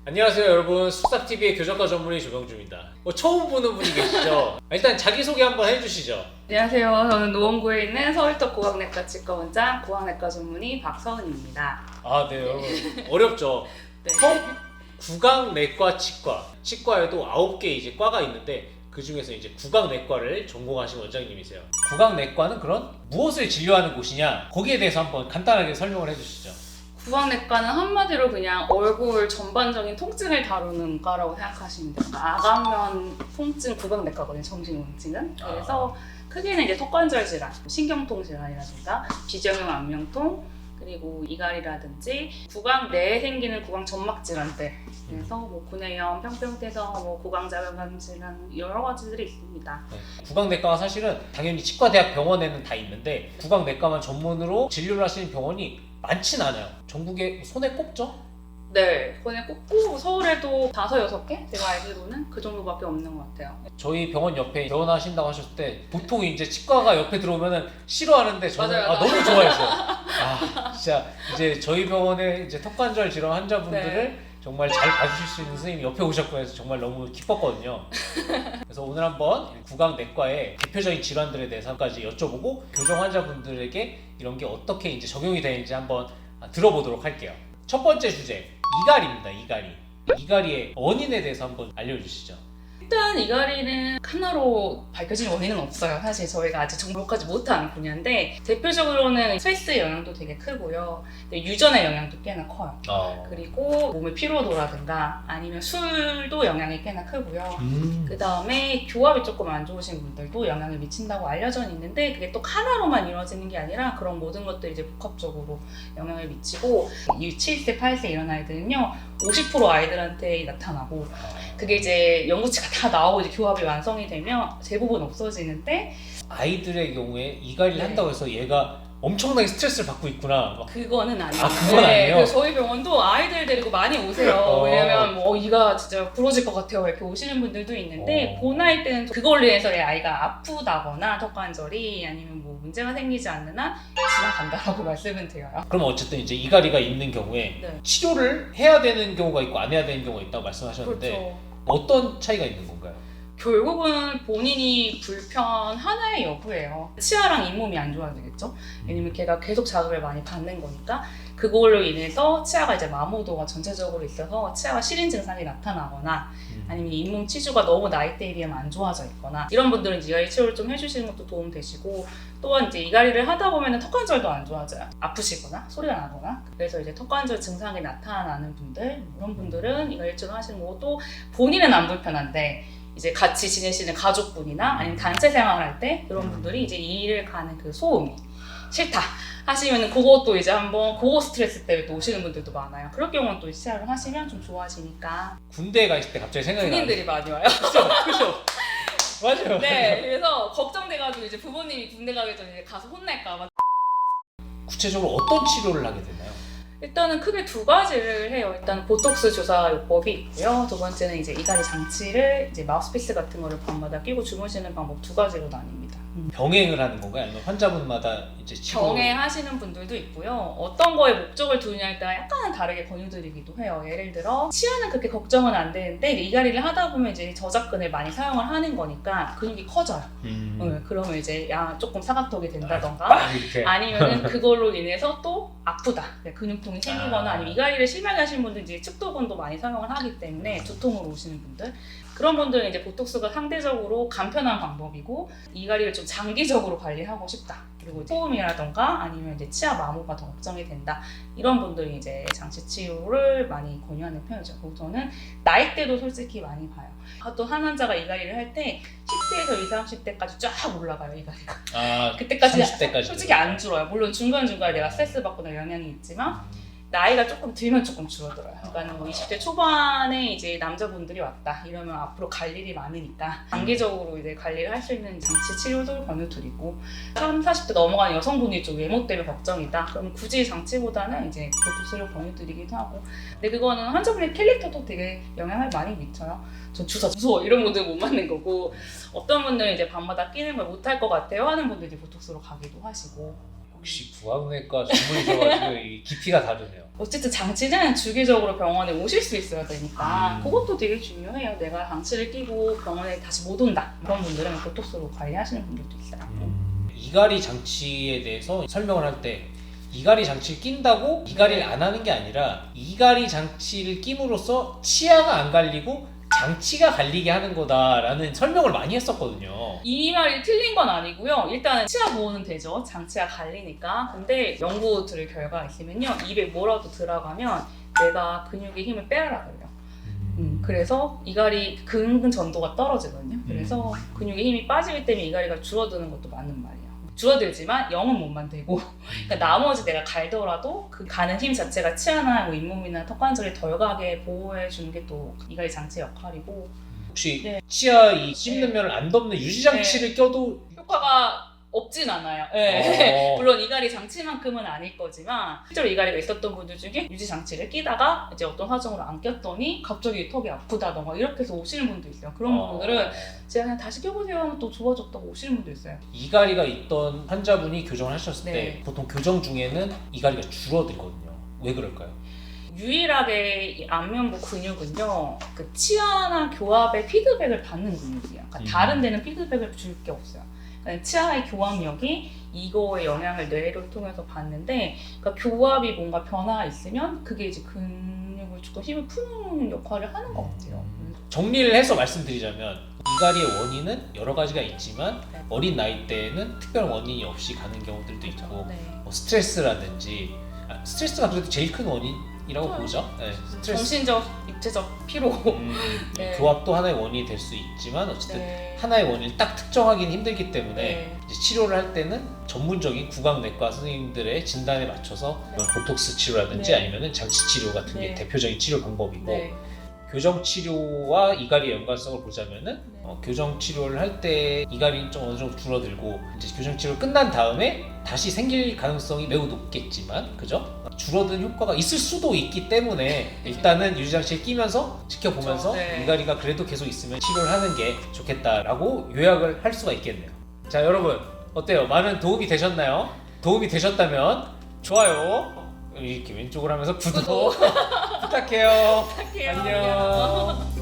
안녕하세요 여러분, 쑥싹TV의 교정과 전문의 조병주입니다. 처음 보는 분이 계시죠? 일단 자기소개 한번 해주시죠. 안녕하세요. 저는 노원구에 있는 서울특 고강내과 치과 원장 고강내과 전문의 박서은입니다. 네 여러분 어렵죠? 네. 구강내과 치과에도 9개 이제 과가 있는데 그 중에서 이제 구강내과를 전공하신 원장님이세요. 구강내과는 그런 무엇을 진료하는 곳이냐, 거기에 대해서 한번 간단하게 설명을 해주시죠. 구강내과는 한마디로 그냥 얼굴 전반적인 통증을 다루는 과라고 생각하시면 돼요. 아간면 통증 구강내과거든요, 정신문증은. 그래서 크게는 이제 턱관절 질환, 신경통 질환이라든가 비정형 안면통, 그리고 이갈이라든지 구강 내에 생기는 구강 점막 질환들, 그래서 뭐 구내염, 평평태성, 구강자변 질환 여러 가지들이 있습니다. 구강내과가 사실은 당연히 치과대학 병원에는 다 있는데 구강내과만 전문으로 진료를 하시는 병원이 많진 않아요. 전국에 손에 꼽죠? 네, 손에 꼽고 서울에도 5, 6개? 제가 알기로는 그 정도밖에 없는 것 같아요. 저희 병원 옆에 개원하신다고 하셨을 때 보통 이제 치과가 옆에 들어오면은 싫어하는데 저는 맞아요. 너무 좋아했어요. 진짜 이제 저희 병원에 이제 턱관절 질환 환자분들을 네. 정말 잘 봐주실 수 있는 선생님이 옆에 오셨고 해서 정말 너무 기뻤거든요. 그래서 오늘 한번 구강내과의 대표적인 질환들에 대해서까지 여쭤보고 교정 환자분들에게 이런 게 어떻게 이제 적용이 되는지 한번 들어보도록 할게요. 첫 번째 주제, 이갈입니다. 이갈이의 원인에 대해서 한번 알려주시죠. 일단 이갈이는 하나로 밝혀진 원인은 없어요. 사실 저희가 아직 정복하지 못한 분야인데 대표적으로는 스트레스의 영향도 되게 크고요. 유전의 영향도 꽤나 커요. 그리고 몸의 피로도라든가 아니면 술도 영향이 꽤나 크고요. 그 다음에 교합이 조금 안 좋으신 분들도 영향을 미친다고 알려져 있는데 그게 또 하나로만 이루어지는 게 아니라 그런 모든 것들이 이제 복합적으로 영향을 미치고 7세, 8세 이런 아이들은요 50% 아이들한테 나타나고 그게 이제 연구치가 다 나오고 이제 교합이 완성이 되면 대부분 없어지는데 아이들의 경우에 이갈이를 네. 한다고 해서 얘가 엄청나게 스트레스를 받고 있구나. 그거는 아니에요. 그건 아니에요? 그래서 저희 병원도 아이들 데리고 많이 오세요. 왜냐면 이가 진짜 부러질 것 같아요 이렇게 오시는 분들도 있는데 그 나이 때는 그걸로 인해서 애 아이가 아프다거나 턱관절이 아니면 뭐 문제가 생기지 않는 한 지나간다라고 말씀은 드려요. 그럼 어쨌든 이제 이갈이가 있는 경우에 네. 치료를 해야 되는 경우가 있고 안 해야 되는 경우가 있다고 말씀하셨는데 그렇죠. 어떤 차이가 있는 건가요? 결국은 본인이 불편 하나의 여부예요. 치아랑 잇몸이 안 좋아지겠죠? 왜냐면 걔가 계속 자극을 많이 받는 거니까 그걸로 인해서 치아가 이제 마모도가 전체적으로 있어서 치아가 시린 증상이 나타나거나 아니면 잇몸 치주가 너무 나이대에 비하면 안 좋아져 있거나 이런 분들은 이갈이 치료를 좀 해주시는 것도 도움 되시고 또한 이제 이갈이를 하다 보면 턱관절도 안 좋아져요. 아프시거나 소리가 나거나 그래서 이제 턱관절 증상이 나타나는 분들 이런 분들은 이갈이 치료를 하시는 거고 또 본인은 안 불편한데 이제 같이 지내시는 가족분이나 아니면 단체 생활할 때 그런 분들이 이제 이 일을 가는 그 소음이 싫다 하시면은 그것도 이제 한번 그거 스트레스 때문에 또 오시는 분들도 많아요. 그럴 경우는 또 치아를 하시면 좀 좋아지니까. 군대에 가 있을 때 갑자기 생각이 나요. 군인들이 많이 와요. 그죠? 맞아요. 네, 그래서 걱정돼가지고 이제 부모님이 군대 가기 전에 가서 혼날까봐. 구체적으로 어떤 치료를 하게 되나요? 일단은 크게 2가지를 해요. 일단 보톡스 주사 요법이 있고요. 두 번째는 이제 이갈이 장치를 이제 마우스피스 같은 거를 밤마다 끼고 주무시는 방법 2가지로 나뉩니다. 병행을 하는 건가요? 아니면 환자분마다 이제 치료? 병행하시는 분들도 있고요. 어떤 거에 목적을 두느냐에 따라 약간은 다르게 권유드리기도 해요. 예를 들어 치아는 그렇게 걱정은 안 되는데 이갈이를 하다 보면 이제 저작근을 많이 사용을 하는 거니까 근육이 커져요. 그러면 이제 조금 사각턱이 된다던가 이렇게. 아니면은 그걸로 인해서 또 아프다. 근육통이 생기거나 아니면 이갈이를 심하게 하시는 분들 이제 측도근도 많이 사용을 하기 때문에 두통으로 오시는 분들 그런 분들은 이제 보톡스가 상대적으로 간편한 방법이고 이갈이를 좀 장기적으로 관리하고 싶다. 그리고 이제 소음이라던가 아니면 이제 치아 마모가 더 걱정이 된다. 이런 분들이 이제 장치 치료를 많이 권유하는 편이죠. 그리고 저는 나이대도 솔직히 많이 봐요. 또 한 환자가 이갈이를 할 때 10대에서 20, 30대까지 쫙 올라가요, 이갈이가. 그때까지 30대까지 솔직히 안 줄어요. 물론 중간중간에 내가 스트레스 받거나 영향이 있지만 나이가 조금 들면 조금 줄어들어요. 그러니까 뭐 20대 초반에 이제 남자분들이 왔다 이러면 앞으로 갈 일이 많으니까 장기적으로 이제 관리를 할 수 있는 장치 치료도 권유드리고 30, 40대 넘어가는 여성분이 좀 외모 때문에 걱정이다. 그럼 굳이 장치보다는 이제 보톡스를 권유드리기도 하고 근데 그거는 환자분의 캐릭터도 되게 영향을 많이 미쳐요. 전 주사 무서워 이런 분들 못 맞는 거고 어떤 분들은 이제 밤마다 끼는 걸 못할 것 같아요 하는 분들이 보톡스로 가기도 하시고 역시 구강내과 전문이셔가지고 이 깊이가 다르네요. 어쨌든 장치는 주기적으로 병원에 오실 수 있어야 되니까 그것도 되게 중요해요. 내가 장치를 끼고 병원에 다시 못 온다. 그런 분들은 보톡스로 관리하시는 분들도 있어요. 이갈이 장치에 대해서 설명을 할 때 이갈이 장치를 낀다고 이갈이를 안 하는 게 아니라 이갈이 장치를 끼므로써 치아가 안 갈리고 장치가 갈리게 하는 거다라는 설명을 많이 했었거든요. 이 말이 틀린 건 아니고요. 일단은 치아 보호는 되죠. 장치가 갈리니까. 근데 연구 들을 결과가 있으면요. 입에 뭐라도 들어가면 내가 근육의 힘을 빼앗아 버려요. 그래서 이갈이 근근 전도가 떨어지거든요. 그래서 근육의 힘이 빠지기 때문에 이갈이가 줄어드는 것도 맞는 말이에요. 줄어들지만 0은 못 만들고 그러니까 나머지 내가 갈더라도 그 가는 힘 자체가 치아나 뭐 잇몸이나 턱관절이 덜 가게 보호해 주는 게 또 이갈이 장치의 역할이고 혹시 네. 치아 이 씹는 네. 면을 안 덮는 유지 장치를 껴도 효과가 없진 않아요. 네. 물론 이갈이 장치만큼은 아닐 거지만 실제로 이갈이가 있었던 분들 중에 유지 장치를 끼다가 이제 어떤 사정으로 안 꼈더니 갑자기 턱이 아프다던가 이렇게 해서 오시는 분도 있어요. 그런 분들은 제가 그냥 다시 껴보세요 하면 또 좋아졌다고 오시는 분도 있어요. 이갈이가 있던 환자분이 교정을 하셨을 때 네. 보통 교정 중에는 이갈이가 줄어들거든요. 왜 그럴까요? 유일하게 이 안면부 근육은요, 그 치아나 교합의 피드백을 받는 근육이에요. 그러니까 다른 데는 피드백을 줄 게 없어요. 그러니까 치아의 교합력이 이거의 영향을 뇌를 통해서 받는데, 그러니까 교합이 뭔가 변화가 있으면 그게 이제 근육을 조금 힘을 푸는 역할을 하는 것 같아요. 정리를 해서 말씀드리자면 이갈이의 원인은 여러 가지가 있지만 네. 어린 나이 때에는 특별한 원인이 없이 가는 경우들도 있고 네. 뭐 스트레스라든지 스트레스가 그래도 제일 큰 원인이라고 그렇죠. 보죠. 네, 스트레스. 정신적, 육체적 피로. 네. 교합도 하나의 원인이 될 수 있지만 어쨌든 네. 하나의 원인을 딱 특정하기는 힘들기 때문에 네. 이제 치료를 할 때는 전문적인 구강내과 선생님들의 진단에 맞춰서 네. 보톡스 치료라든지 네. 아니면 장치 치료 같은 게 네. 대표적인 치료 방법이고 네. 교정 치료와 이갈이의 연관성을 보자면은 네. 교정 치료를 할 때 이갈이는 좀 어느 정도 줄어들고 이제 교정 치료 끝난 다음에 다시 생길 가능성이 매우 높겠지만 그죠? 줄어든 효과가 있을 수도 있기 때문에 일단은 유지장치에 끼면서 지켜보면서 그렇죠. 네. 이갈이가 그래도 계속 있으면 치료를 하는 게 좋겠다라고 요약을 할 수가 있겠네요. 자 여러분 어때요? 많은 도움이 되셨나요? 도움이 되셨다면 좋아요 이렇게 왼쪽으로 하면서 구독 부탁해요. 부탁해요. 안녕.